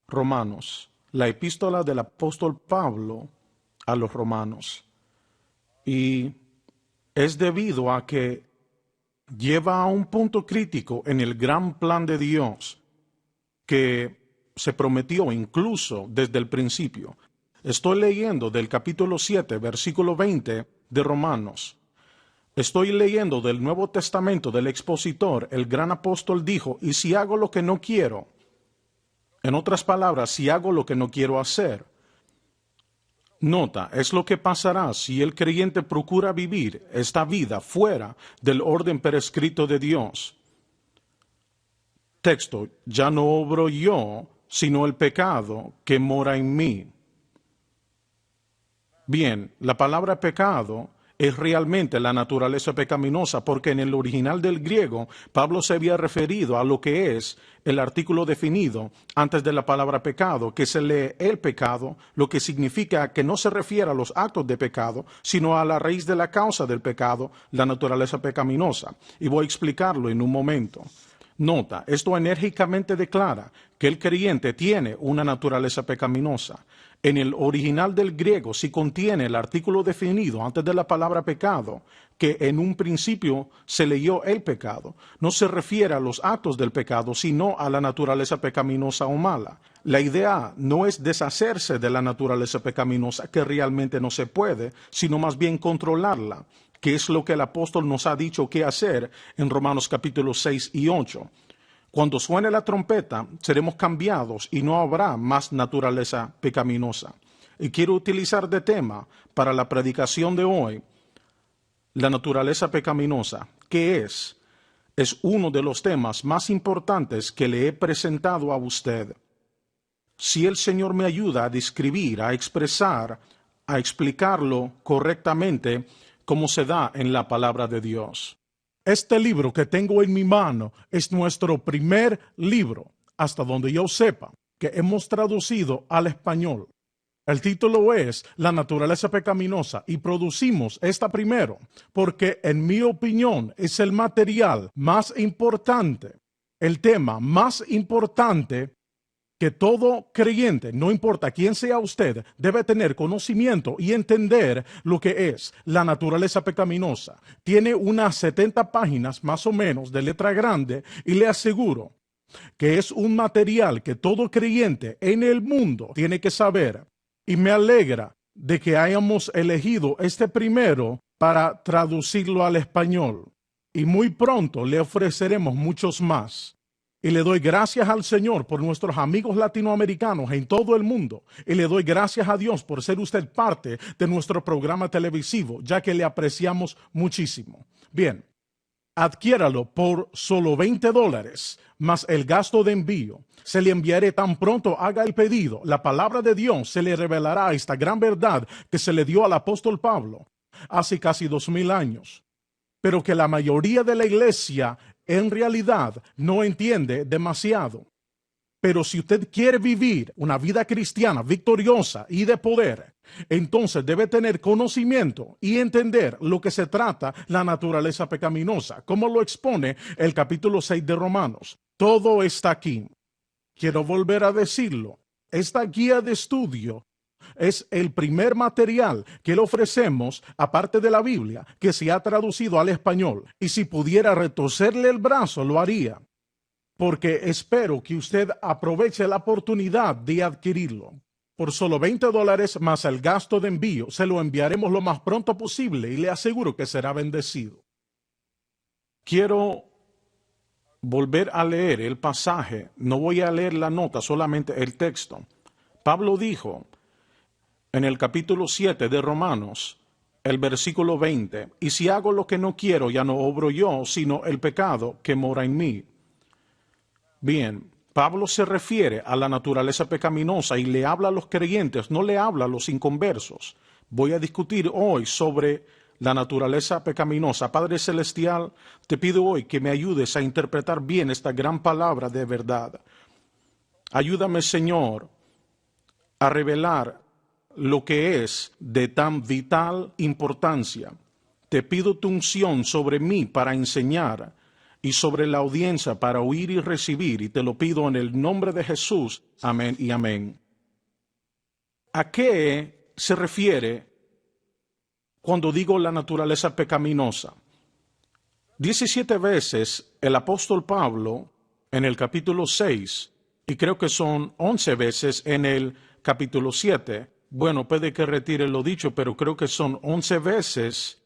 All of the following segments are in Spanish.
Romanos, la epístola del apóstol Pablo a los romanos. Y es debido a que lleva a un punto crítico en el gran plan de Dios que se prometió incluso desde el principio. Estoy leyendo del capítulo 7, versículo 20 de Romanos. Estoy leyendo del Nuevo Testamento del expositor. El gran apóstol dijo, y si hago lo que no quiero, en otras palabras, si hago lo que no quiero hacer. Nota, es lo que pasará si el creyente procura vivir esta vida fuera del orden prescrito de Dios. Texto, ya no obro yo, sino el pecado que mora en mí. Bien, la palabra pecado es realmente la naturaleza pecaminosa, porque en el original del griego Pablo se había referido a lo que es el artículo definido antes de la palabra pecado, que se lee el pecado, lo que significa que no se refiere a los actos de pecado, sino a la raíz de la causa del pecado, la naturaleza pecaminosa. Y voy a explicarlo en un momento. Nota, esto enérgicamente declara que el creyente tiene una naturaleza pecaminosa. En el original del griego sí contiene el artículo definido antes de la palabra pecado, que en un principio se leyó el pecado. No se refiere a los actos del pecado, sino a la naturaleza pecaminosa o mala. La idea no es deshacerse de la naturaleza pecaminosa, que realmente no se puede, sino más bien controlarla, que es lo que el apóstol nos ha dicho que hacer en Romanos capítulo 6 y 8. Cuando suene la trompeta, seremos cambiados y no habrá más naturaleza pecaminosa. Y quiero utilizar de tema para la predicación de hoy la naturaleza pecaminosa. ¿Qué es? Es uno de los temas más importantes que le he presentado a usted. Si el Señor me ayuda a describir, a expresar, a explicarlo correctamente, como se da en la palabra de Dios. Este libro que tengo en mi mano es nuestro primer libro, hasta donde yo sepa, que hemos traducido al español. El título es La naturaleza pecaminosa y producimos esta primero porque, en mi opinión, es el material más importante, el tema más importante que todo creyente, no importa quién sea usted, debe tener conocimiento y entender lo que es la naturaleza pecaminosa. Tiene unas 70 páginas más o menos de letra grande y le aseguro que es un material que todo creyente en el mundo tiene que saber. Y me alegra de que hayamos elegido este primero para traducirlo al español. Y muy pronto le ofreceremos muchos más. Y le doy gracias al Señor por nuestros amigos latinoamericanos en todo el mundo. Y le doy gracias a Dios por ser usted parte de nuestro programa televisivo, ya que le apreciamos muchísimo. Bien, adquiéralo por solo $20 más el gasto de envío. Se le enviaré tan pronto haga el pedido. La palabra de Dios se le revelará esta gran verdad que se le dio al apóstol Pablo hace casi 2000 años, pero que la mayoría de la iglesia en realidad no entiende demasiado. Pero si usted quiere vivir una vida cristiana victoriosa y de poder, entonces debe tener conocimiento y entender lo que se trata la naturaleza pecaminosa, como lo expone el capítulo 6 de Romanos. Todo está aquí. Quiero volver a decirlo. Esta guía de estudio es el primer material que le ofrecemos, aparte de la Biblia, que se ha traducido al español. Y si pudiera retorcerle el brazo, lo haría, porque espero que usted aproveche la oportunidad de adquirirlo. Por solo $20 más el gasto de envío, se lo enviaremos lo más pronto posible y le aseguro que será bendecido. Quiero volver a leer el pasaje, no voy a leer la nota, solamente el texto. Pablo dijo en el capítulo 7 de Romanos, el versículo 20, y si hago lo que no quiero, ya no obro yo, sino el pecado que mora en mí. Bien, Pablo se refiere a la naturaleza pecaminosa y le habla a los creyentes, no le habla a los inconversos. Voy a discutir hoy sobre la naturaleza pecaminosa. Padre Celestial, te pido hoy que me ayudes a interpretar bien esta gran palabra de verdad. Ayúdame, Señor, a revelar lo que es de tan vital importancia. Te pido tu unción sobre mí para enseñar y sobre la audiencia para oír y recibir, y te lo pido en el nombre de Jesús. Amén y amén. ¿A qué se refiere cuando digo la naturaleza pecaminosa? 17 veces el apóstol Pablo en el capítulo 6, y creo que son 11 veces en el capítulo 7. Bueno, puede que retire lo dicho, pero creo que son 11 veces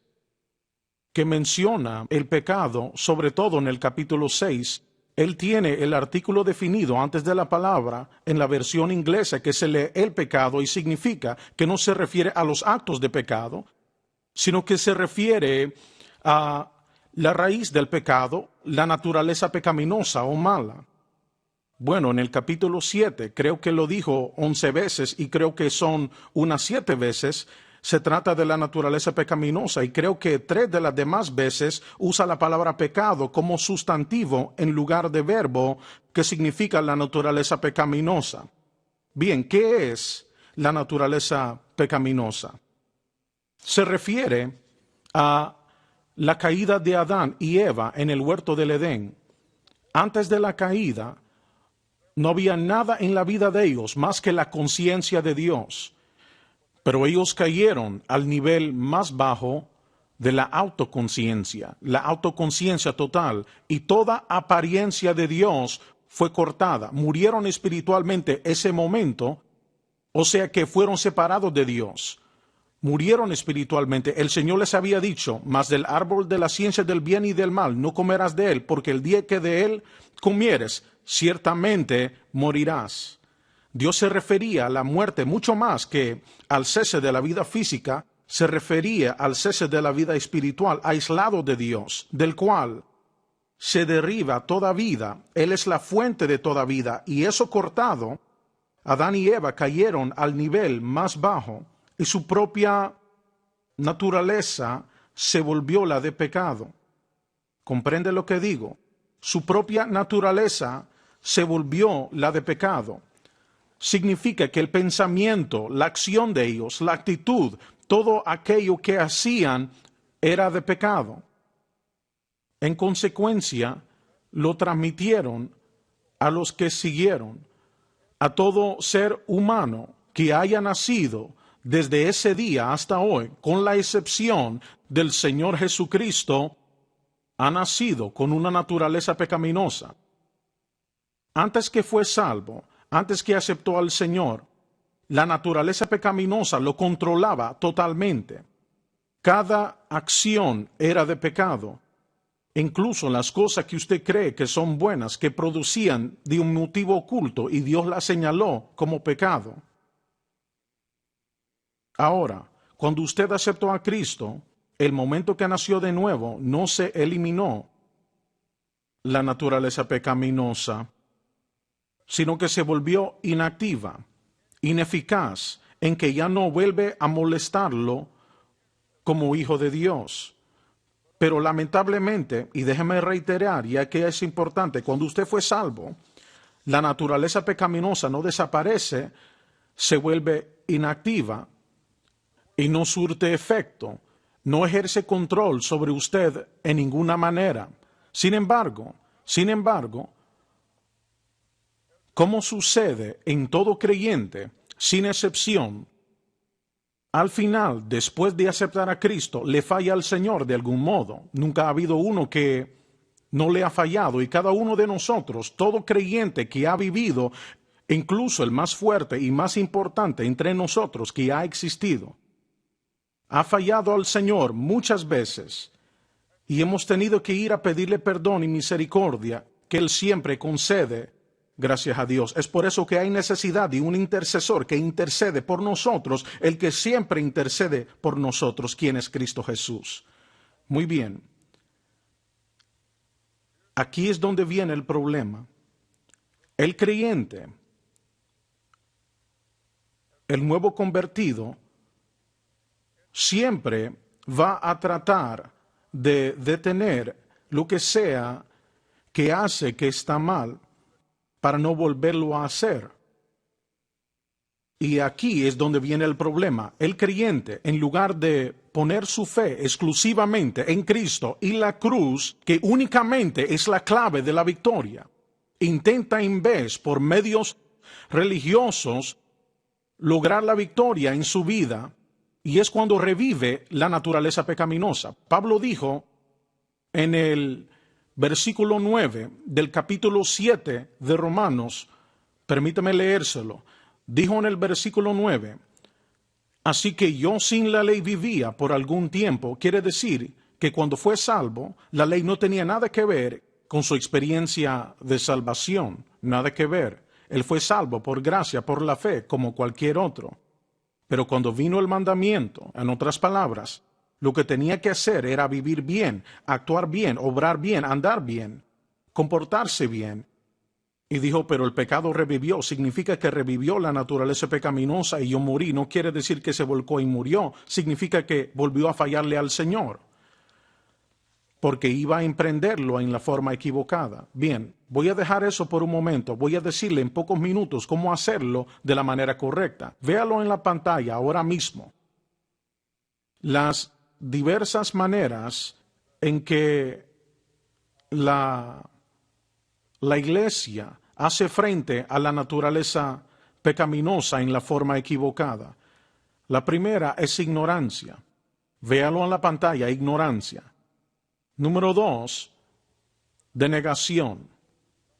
que menciona el pecado, sobre todo en el capítulo 6. Él tiene el artículo definido antes de la palabra en la versión inglesa, que se lee el pecado y significa que no se refiere a los actos de pecado, sino que se refiere a la raíz del pecado, la naturaleza pecaminosa o mala. Bueno, en el capítulo 7, creo que lo dijo 11 veces y creo que son unas 7 veces, se trata de la naturaleza pecaminosa, y creo que 3 de las demás veces usa la palabra pecado como sustantivo en lugar de verbo, que significa la naturaleza pecaminosa. Bien, ¿qué es la naturaleza pecaminosa? Se refiere a la caída de Adán y Eva en el huerto del Edén. Antes de la caída, no había nada en la vida de ellos más que la conciencia de Dios. Pero ellos cayeron al nivel más bajo de la autoconciencia total, y toda apariencia de Dios fue cortada. Murieron espiritualmente ese momento, o sea que fueron separados de Dios. Murieron espiritualmente. El Señor les había dicho: mas del árbol de la ciencia del bien y del mal no comerás de él, porque el día que de él comieres, ciertamente morirás. Dios se refería a la muerte mucho más que al cese de la vida física, se refería al cese de la vida espiritual, aislado de Dios, del cual se deriva toda vida. Él es la fuente de toda vida, y eso cortado, Adán y Eva cayeron al nivel más bajo, y su propia naturaleza se volvió la de pecado. ¿Comprende lo que digo? Su propia naturaleza se volvió la de pecado. Significa que el pensamiento, la acción de ellos, la actitud, todo aquello que hacían era de pecado. En consecuencia, lo transmitieron a los que siguieron. A todo ser humano que haya nacido desde ese día hasta hoy, con la excepción del Señor Jesucristo, ha nacido con una naturaleza pecaminosa. Antes que fue salvo, antes que aceptó al Señor, la naturaleza pecaminosa lo controlaba totalmente. Cada acción era de pecado. Incluso las cosas que usted cree que son buenas, que producían de un motivo oculto, y Dios las señaló como pecado. Ahora, cuando usted aceptó a Cristo, el momento que nació de nuevo, no se eliminó la naturaleza pecaminosa, sino que se volvió inactiva, ineficaz, en que ya no vuelve a molestarlo como hijo de Dios. Pero lamentablemente, y déjeme reiterar, ya que es importante, cuando usted fue salvo, la naturaleza pecaminosa no desaparece, se vuelve inactiva y no surte efecto, no ejerce control sobre usted en ninguna manera. Sin embargo, como sucede en todo creyente, sin excepción, al final, después de aceptar a Cristo, le falla al Señor de algún modo. Nunca ha habido uno que no le ha fallado, y cada uno de nosotros, todo creyente que ha vivido, incluso el más fuerte y más importante entre nosotros que ha existido, ha fallado al Señor muchas veces, y hemos tenido que ir a pedirle perdón y misericordia, que Él siempre concede, gracias a Dios. Es por eso que hay necesidad de un intercesor que intercede por nosotros, el que siempre intercede por nosotros, quien es Cristo Jesús. Muy bien. Aquí es donde viene el problema. El creyente, el nuevo convertido, siempre va a tratar de detener lo que sea que hace que está mal para no volverlo a hacer. Y aquí es donde viene el problema. El creyente, en lugar de poner su fe exclusivamente en Cristo y la cruz, que únicamente es la clave de la victoria, intenta en vez, por medios religiosos, lograr la victoria en su vida, y es cuando revive la naturaleza pecaminosa. Pablo dijo en el versículo 9 del capítulo 7 de Romanos, permítame leérselo, dijo en el versículo 9, así que yo sin la ley vivía por algún tiempo, quiere decir que cuando fue salvo, la ley no tenía nada que ver con su experiencia de salvación, nada que ver. Él fue salvo por gracia, por la fe, como cualquier otro. Pero cuando vino el mandamiento, en otras palabras, lo que tenía que hacer era vivir bien, actuar bien, obrar bien, andar bien, comportarse bien. Y dijo, pero el pecado revivió, significa que revivió la naturaleza pecaminosa y yo morí. No quiere decir que se volcó y murió, significa que volvió a fallarle al Señor, porque iba a emprenderlo en la forma equivocada. Bien, voy a dejar eso por un momento, voy a decirle en pocos minutos cómo hacerlo de la manera correcta. Véalo en la pantalla ahora mismo. Las diversas maneras en que la iglesia hace frente a la naturaleza pecaminosa en la forma equivocada. La primera es ignorancia. Véalo en la pantalla, ignorancia. Número 2, denegación.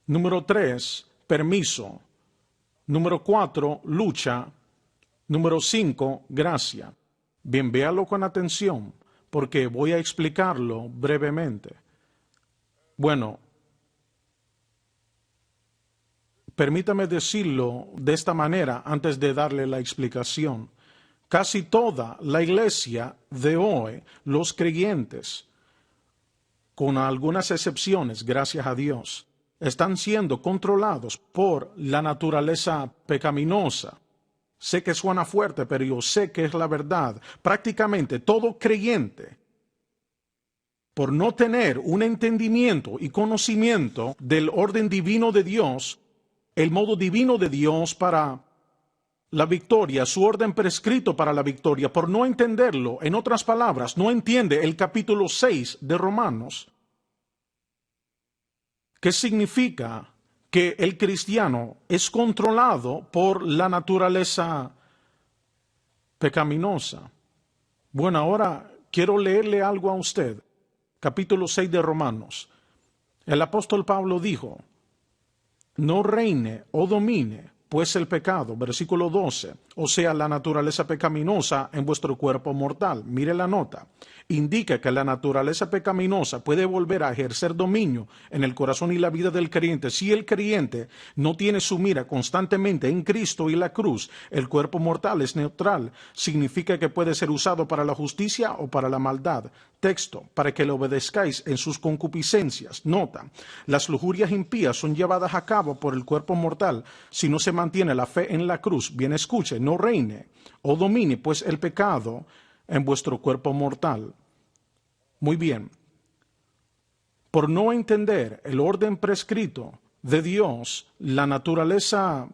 Número 3, permiso. Número 4, lucha. Número 5, gracia. Bien, véalo con atención, porque voy a explicarlo brevemente. Bueno, permítame decirlo de esta manera antes de darle la explicación. Casi toda la iglesia de hoy, los creyentes, con algunas excepciones, gracias a Dios, están siendo controlados por la naturaleza pecaminosa. Sé que suena fuerte, pero yo sé que es la verdad. Prácticamente todo creyente, por no tener un entendimiento y conocimiento del orden divino de Dios, el modo divino de Dios para la victoria, su orden prescrito para la victoria, por no entenderlo, en otras palabras, no entiende el capítulo 6 de Romanos, que significa que el cristiano es controlado por la naturaleza pecaminosa. Bueno, ahora quiero leerle algo a usted. Capítulo 6 de Romanos. El apóstol Pablo dijo, no reine o domine pues el pecado, versículo 12, o sea, la naturaleza pecaminosa en vuestro cuerpo mortal. Mire la nota. Indica que la naturaleza pecaminosa puede volver a ejercer dominio en el corazón y la vida del creyente si el creyente no tiene su mira constantemente en Cristo y la cruz. El cuerpo mortal es neutral. Significa que puede ser usado para la justicia o para la maldad. Texto, para que le obedezcáis en sus concupiscencias. Nota, las lujurias impías son llevadas a cabo por el cuerpo mortal si no se mantiene la fe en la cruz. Bien, escuche, no reine o domine pues el pecado en vuestro cuerpo mortal. Muy bien. Por no entender el orden prescrito de Dios, la naturaleza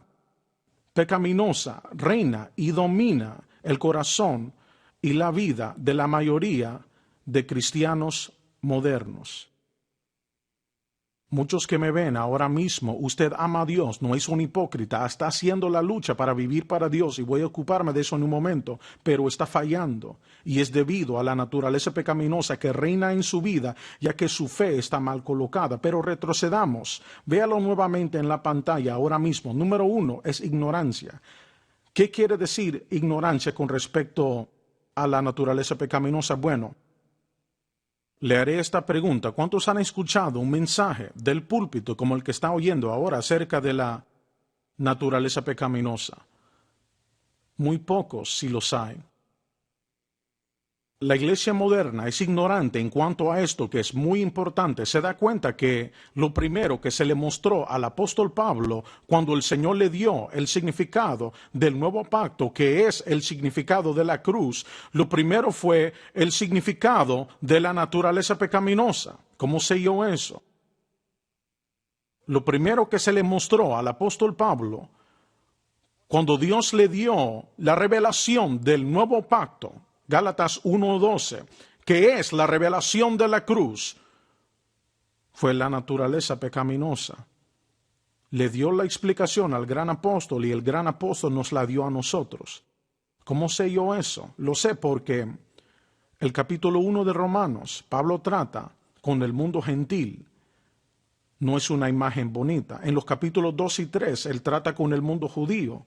pecaminosa reina y domina el corazón y la vida de la mayoría de cristianos modernos. Muchos que me ven ahora mismo, usted ama a Dios, no es un hipócrita, está haciendo la lucha para vivir para Dios y voy a ocuparme de eso en un momento, pero está fallando y es debido a la naturaleza pecaminosa que reina en su vida, ya que su fe está mal colocada. Pero retrocedamos, véalo nuevamente en la pantalla ahora mismo. Número 1 es ignorancia. ¿Qué quiere decir ignorancia con respecto a la naturaleza pecaminosa? Bueno, le haré esta pregunta. ¿Cuántos han escuchado un mensaje del púlpito como el que está oyendo ahora acerca de la naturaleza pecaminosa? Muy pocos, si los hay. La iglesia moderna es ignorante en cuanto a esto, que es muy importante. Se da cuenta que lo primero que se le mostró al apóstol Pablo cuando el Señor le dio el significado del nuevo pacto, que es el significado de la cruz, lo primero fue el significado de la naturaleza pecaminosa. ¿Cómo sé yo eso? Lo primero que se le mostró al apóstol Pablo Cuando Dios le dio la revelación del nuevo pacto, Gálatas 1:12, que es la revelación de la cruz, fue la naturaleza pecaminosa. Le dio la explicación al gran apóstol y el gran apóstol nos la dio a nosotros. ¿Cómo sé yo eso? Lo sé porque el capítulo 1 de Romanos, Pablo trata con el mundo gentil. No es una imagen bonita. En los capítulos 2 y 3, él trata con el mundo judío.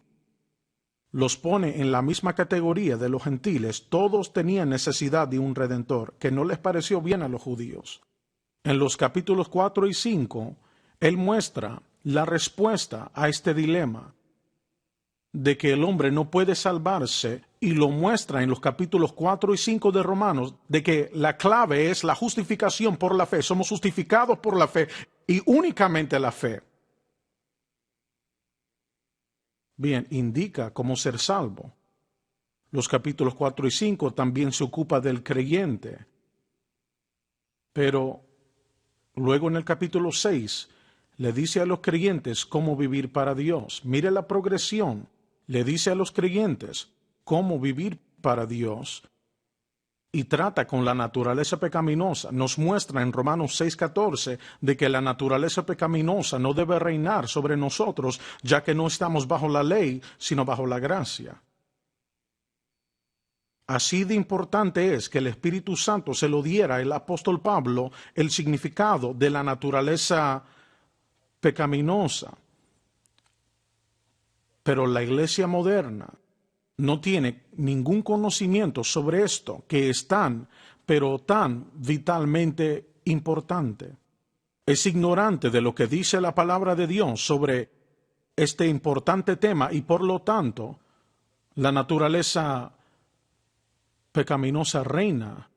Los pone en la misma categoría de los gentiles. Todos tenían necesidad de un redentor, que no les pareció bien a los judíos. En los capítulos 4 y 5, él muestra la respuesta a este dilema de que el hombre no puede salvarse, y lo muestra en los capítulos 4 y 5 de Romanos, de que la clave es la justificación por la fe. Somos justificados por la fe y únicamente la fe. Bien, indica cómo ser salvo. Los capítulos 4 y 5 también se ocupa del creyente. Pero luego en el capítulo 6 le dice a los creyentes cómo vivir para Dios. Mire la progresión. Le dice a los creyentes cómo vivir para Dios y trata con la naturaleza pecaminosa. Nos muestra en Romanos 6:14 de que la naturaleza pecaminosa no debe reinar sobre nosotros, ya que no estamos bajo la ley, sino bajo la gracia. Así de importante es que el Espíritu Santo se lo diera al apóstol Pablo el significado de la naturaleza pecaminosa. Pero la iglesia moderna no tiene ningún conocimiento sobre esto, que es tan, pero tan vitalmente importante. Es ignorante de lo que dice la palabra de Dios sobre este importante tema y por lo tanto la naturaleza pecaminosa reina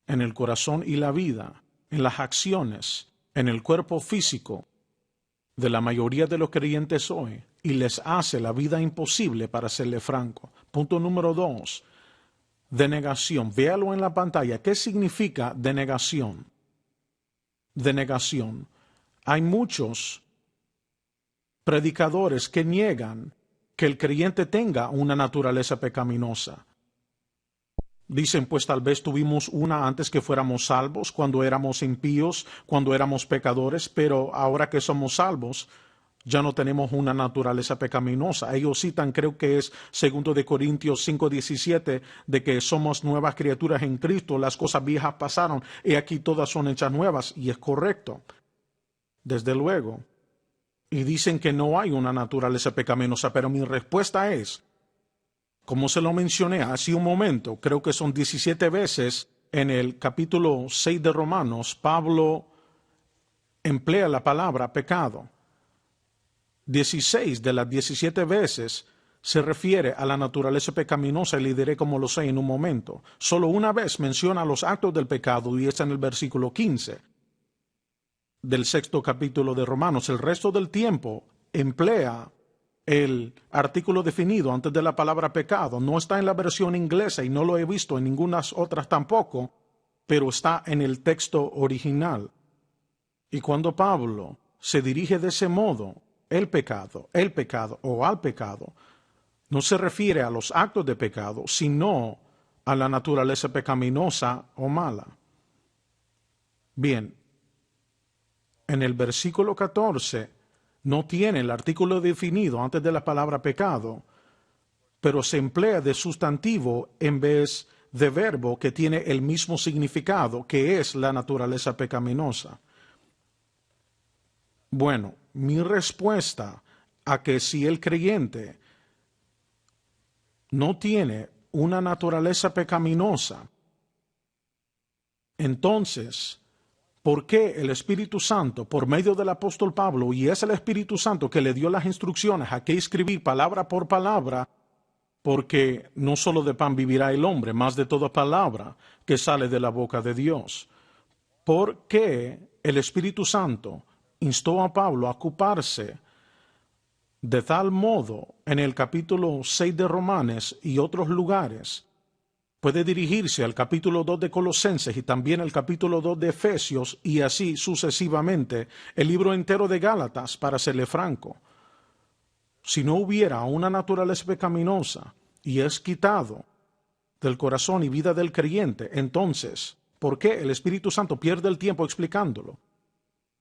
en el corazón y la vida, en las acciones, en el cuerpo físico de la mayoría de los creyentes hoy, y les hace la vida imposible, para serle franco. Punto número 2, denegación. Véalo en la pantalla. ¿Qué significa denegación? Denegación. Hay muchos predicadores que niegan que el creyente tenga una naturaleza pecaminosa. Dicen, pues tal vez tuvimos una antes que fuéramos salvos, cuando éramos impíos, cuando éramos pecadores, pero ahora que somos salvos, ya no tenemos una naturaleza pecaminosa. Ellos citan, creo que es 2 de Corintios 5:17, de que somos nuevas criaturas en Cristo, las cosas viejas pasaron, y aquí todas son hechas nuevas, y es correcto, desde luego. Y dicen que no hay una naturaleza pecaminosa, pero mi respuesta es, como se lo mencioné hace un momento, creo que son 17 veces en el capítulo 6 de Romanos, Pablo emplea la palabra pecado. 16 de las 17 veces se refiere a la naturaleza pecaminosa, y le diré cómo lo sé en un momento. Solo una vez menciona los actos del pecado, y es en el versículo 15 del 6º capítulo de Romanos. El resto del tiempo emplea el artículo definido antes de la palabra pecado. No está en la versión inglesa y no lo he visto en ninguna otras tampoco, pero está en el texto original. Y cuando Pablo se dirige de ese modo, el pecado o al pecado, no se refiere a los actos de pecado, sino a la naturaleza pecaminosa o mala. Bien, en el versículo 14 no tiene el artículo definido antes de la palabra pecado, pero se emplea de sustantivo en vez de verbo, que tiene el mismo significado, que es la naturaleza pecaminosa. Bueno, mi respuesta a que si el creyente no tiene una naturaleza pecaminosa, entonces, ¿por qué el Espíritu Santo, por medio del apóstol Pablo, y es el Espíritu Santo que le dio las instrucciones a qué escribir palabra por palabra? Porque no solo de pan vivirá el hombre, más de toda palabra que sale de la boca de Dios. ¿Por qué el Espíritu Santo instó a Pablo a ocuparse de tal modo en el capítulo 6 de Romanos y otros lugares? Puede dirigirse al capítulo 2 de Colosenses y también al capítulo 2 de Efesios, y así sucesivamente el libro entero de Gálatas, para serle franco. Si no hubiera una naturaleza pecaminosa y es quitado del corazón y vida del creyente, entonces, ¿por qué el Espíritu Santo pierde el tiempo explicándolo?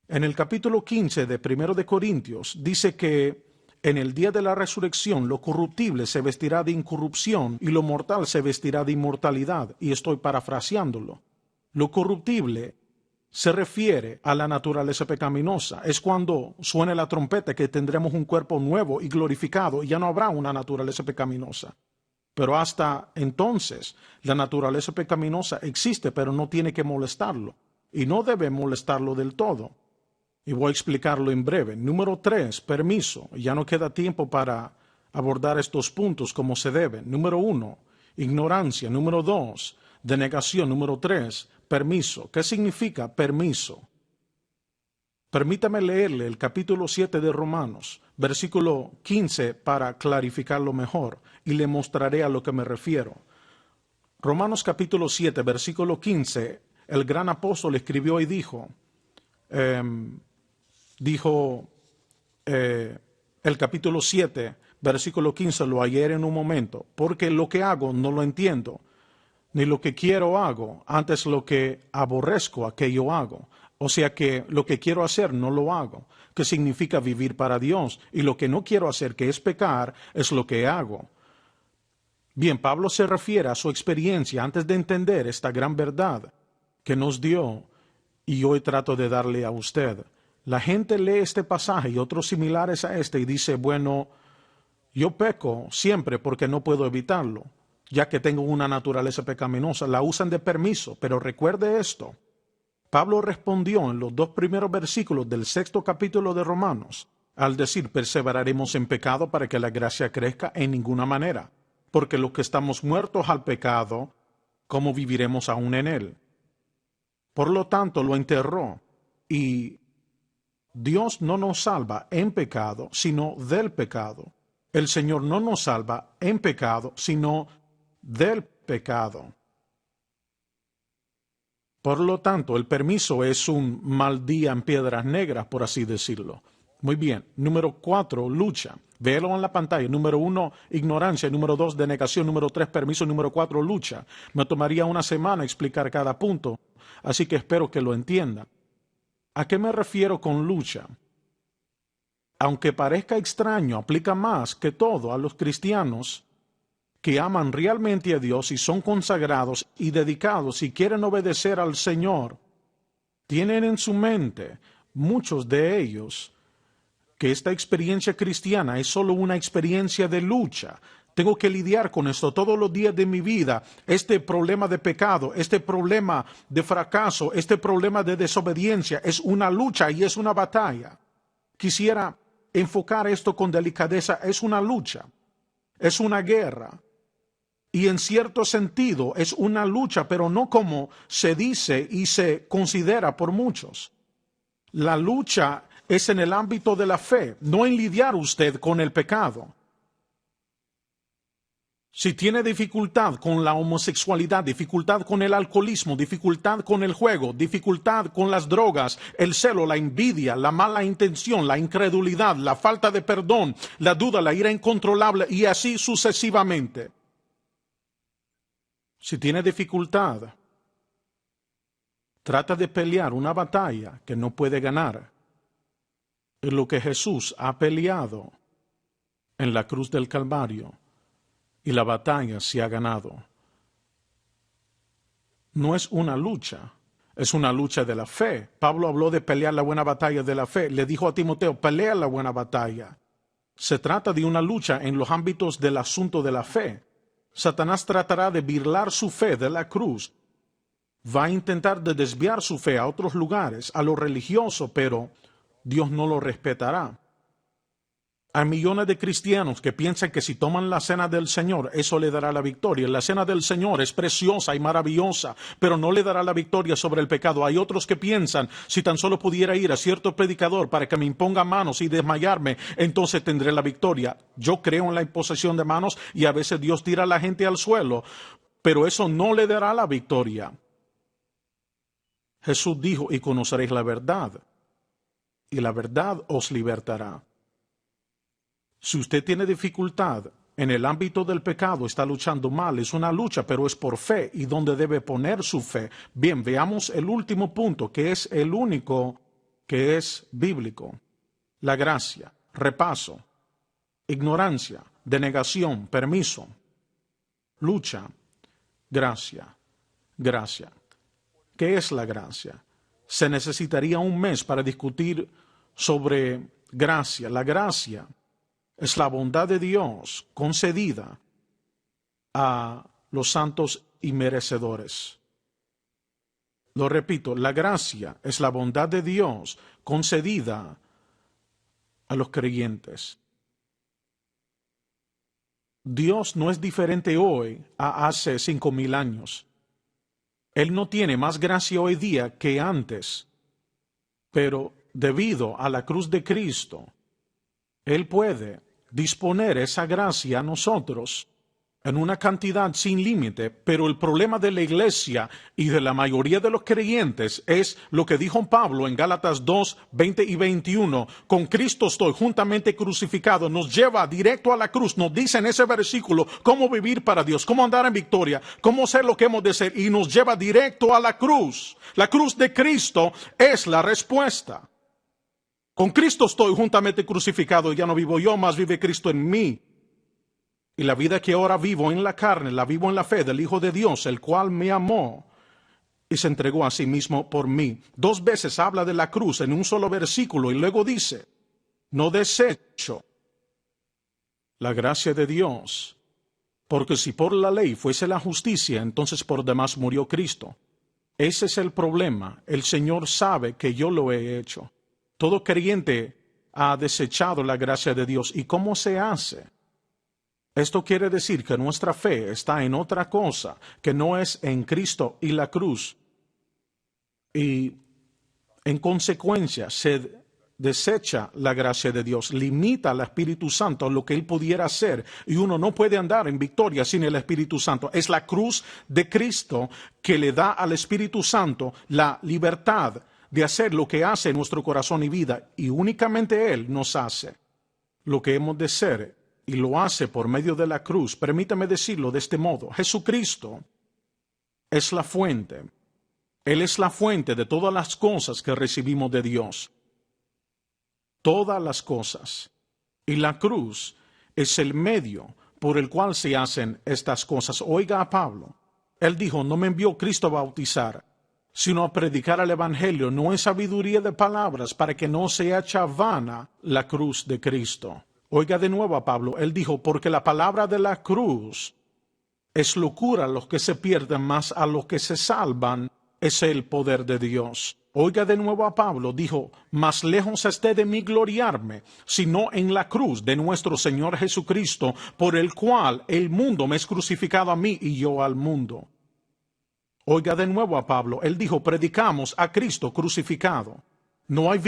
En el capítulo 15 de 1 de Corintios dice que en el día de la resurrección lo corruptible se vestirá de incorrupción y lo mortal se vestirá de inmortalidad, y estoy parafraseándolo. Lo corruptible se refiere a la naturaleza pecaminosa. Es cuando suene la trompeta que tendremos un cuerpo nuevo y glorificado y ya no habrá una naturaleza pecaminosa. Pero hasta entonces, la naturaleza pecaminosa existe, pero no tiene que molestarlo. Y no debe molestarlo del todo. Y voy a explicarlo en breve. Número 3, permiso. Ya no queda tiempo para abordar estos puntos como se debe. Número 1, ignorancia. Número 2, denegación. Número 3, permiso. ¿Qué significa permiso? Permítame leerle el capítulo 7 de Romanos, versículo 15, para clarificarlo mejor, y le mostraré a lo que me refiero. Romanos capítulo 7, versículo 15, el gran apóstol escribió y dijo, el capítulo 7, versículo 15, lo hallé en un momento, porque lo que hago no lo entiendo, ni lo que quiero hago, antes lo que aborrezco aquello hago. O sea que lo que quiero hacer no lo hago, que significa vivir para Dios, y lo que no quiero hacer, que es pecar, es lo que hago. Bien, Pablo se refiere a su experiencia antes de entender esta gran verdad que nos dio, y hoy trato de darle a usted. La gente lee este pasaje y otros similares a este y dice, bueno, yo peco siempre porque no puedo evitarlo, ya que tengo una naturaleza pecaminosa. La usan de permiso, pero recuerde esto. Pablo respondió en los 2 primeros versículos del 6º capítulo de Romanos, al decir, perseveraremos en pecado para que la gracia crezca, en ninguna manera, porque los que estamos muertos al pecado, ¿cómo viviremos aún en él? Por lo tanto, lo enterró, y Dios no nos salva en pecado, sino del pecado. El Señor no nos salva en pecado, sino del pecado. Por lo tanto, el permiso es un mal día en piedras negras, por así decirlo. Muy bien. Número 4, lucha. Véelo en la pantalla. Número 1, ignorancia. Número 2, denegación. Número 3, permiso. Número 4, lucha. Me tomaría una semana explicar cada punto, así que espero que lo entienda. ¿A qué me refiero con lucha? Aunque parezca extraño, aplica más que todo a los cristianos que aman realmente a Dios y son consagrados y dedicados y quieren obedecer al Señor. Tienen en su mente, muchos de ellos, que esta experiencia cristiana es solo una experiencia de lucha. Tengo que lidiar con esto todos los días de mi vida, este problema de pecado, este problema de fracaso, este problema de desobediencia, es una lucha y es una batalla. Quisiera enfocar esto con delicadeza, es una lucha, es una guerra. Y en cierto sentido es una lucha, pero no como se dice y se considera por muchos. La lucha es en el ámbito de la fe, no en lidiar usted con el pecado. Si tiene dificultad con la homosexualidad, dificultad con el alcoholismo, dificultad con el juego, dificultad con las drogas, el celo, la envidia, la mala intención, la incredulidad, la falta de perdón, la duda, la ira incontrolable y así sucesivamente. Si tiene dificultad, trata de pelear una batalla que no puede ganar. Es lo que Jesús ha peleado en la cruz del Calvario y la batalla se ha ganado. No es una lucha, es una lucha de la fe. Pablo habló de pelear la buena batalla de la fe. Le dijo a Timoteo, pelea la buena batalla. Se trata de una lucha en los ámbitos del asunto de la fe. Satanás tratará de burlar su fe de la cruz. Va a intentar de desviar su fe a otros lugares, a lo religioso, pero Dios no lo respetará. Hay millones de cristianos que piensan que si toman la cena del Señor, eso le dará la victoria. La cena del Señor es preciosa y maravillosa, pero no le dará la victoria sobre el pecado. Hay otros que piensan, si tan solo pudiera ir a cierto predicador para que me imponga manos y desmayarme, entonces tendré la victoria. Yo creo en la imposición de manos y a veces Dios tira a la gente al suelo, pero eso no le dará la victoria. Jesús dijo, y conoceréis la verdad, y la verdad os libertará. Si usted tiene dificultad en el ámbito del pecado, está luchando mal, es una lucha, pero es por fe y donde debe poner su fe. Bien, veamos el último punto, que es el único que es bíblico. La gracia, repaso, ignorancia, denegación, permiso, lucha, gracia, gracia. ¿Qué es la gracia? Se necesitaría un mes para discutir sobre gracia. La gracia es la bondad de Dios concedida a los santos y merecedores. Lo repito, la gracia es la bondad de Dios concedida a los creyentes. Dios no es diferente hoy a hace 5,000 años. Él no tiene más gracia hoy día que antes, pero debido a la cruz de Cristo, Él puede disponer esa gracia a nosotros en una cantidad sin límite, pero el problema de la iglesia y de la mayoría de los creyentes es lo que dijo Pablo en Gálatas 2, 20 y 21. Con Cristo estoy juntamente crucificado. Nos lleva directo a la cruz. Nos dice en ese versículo cómo vivir para Dios, cómo andar en victoria, cómo ser lo que hemos de ser. Y nos lleva directo a la cruz. La cruz de Cristo es la respuesta. Con Cristo estoy juntamente crucificado. Ya no vivo yo, más vive Cristo en mí. Y la vida que ahora vivo en la carne, la vivo en la fe del Hijo de Dios, el cual me amó y se entregó a sí mismo por mí. 2 veces habla de la cruz en un solo versículo y luego dice, no desecho la gracia de Dios, porque si por la ley fuese la justicia, entonces por demás murió Cristo. Ese es el problema. El Señor sabe que yo lo he hecho. Todo creyente ha desechado la gracia de Dios. ¿Y cómo se hace? Esto quiere decir que nuestra fe está en otra cosa, que no es en Cristo y la cruz. Y en consecuencia se desecha la gracia de Dios, limita al Espíritu Santo a lo que Él pudiera hacer. Y uno no puede andar en victoria sin el Espíritu Santo. Es la cruz de Cristo que le da al Espíritu Santo la libertad de hacer lo que hace en nuestro corazón y vida. Y únicamente Él nos hace lo que hemos de ser. Y lo hace por medio de la cruz. Permítame decirlo de este modo. Jesucristo es la fuente. Él es la fuente de todas las cosas que recibimos de Dios. Todas las cosas. Y la cruz es el medio por el cual se hacen estas cosas. Oiga a Pablo. Él dijo, no me envió Cristo a bautizar, sino a predicar el Evangelio, no en sabiduría de palabras, para que no se echa vana la cruz de Cristo. Oiga de nuevo a Pablo, él dijo, porque la palabra de la cruz es locura a los que se pierden, más a los que se salvan es el poder de Dios. Oiga de nuevo a Pablo, dijo, más lejos esté de mí gloriarme, sino en la cruz de nuestro Señor Jesucristo, por el cual el mundo me es crucificado a mí y yo al mundo. Oiga de nuevo a Pablo, él dijo, predicamos a Cristo crucificado. No hay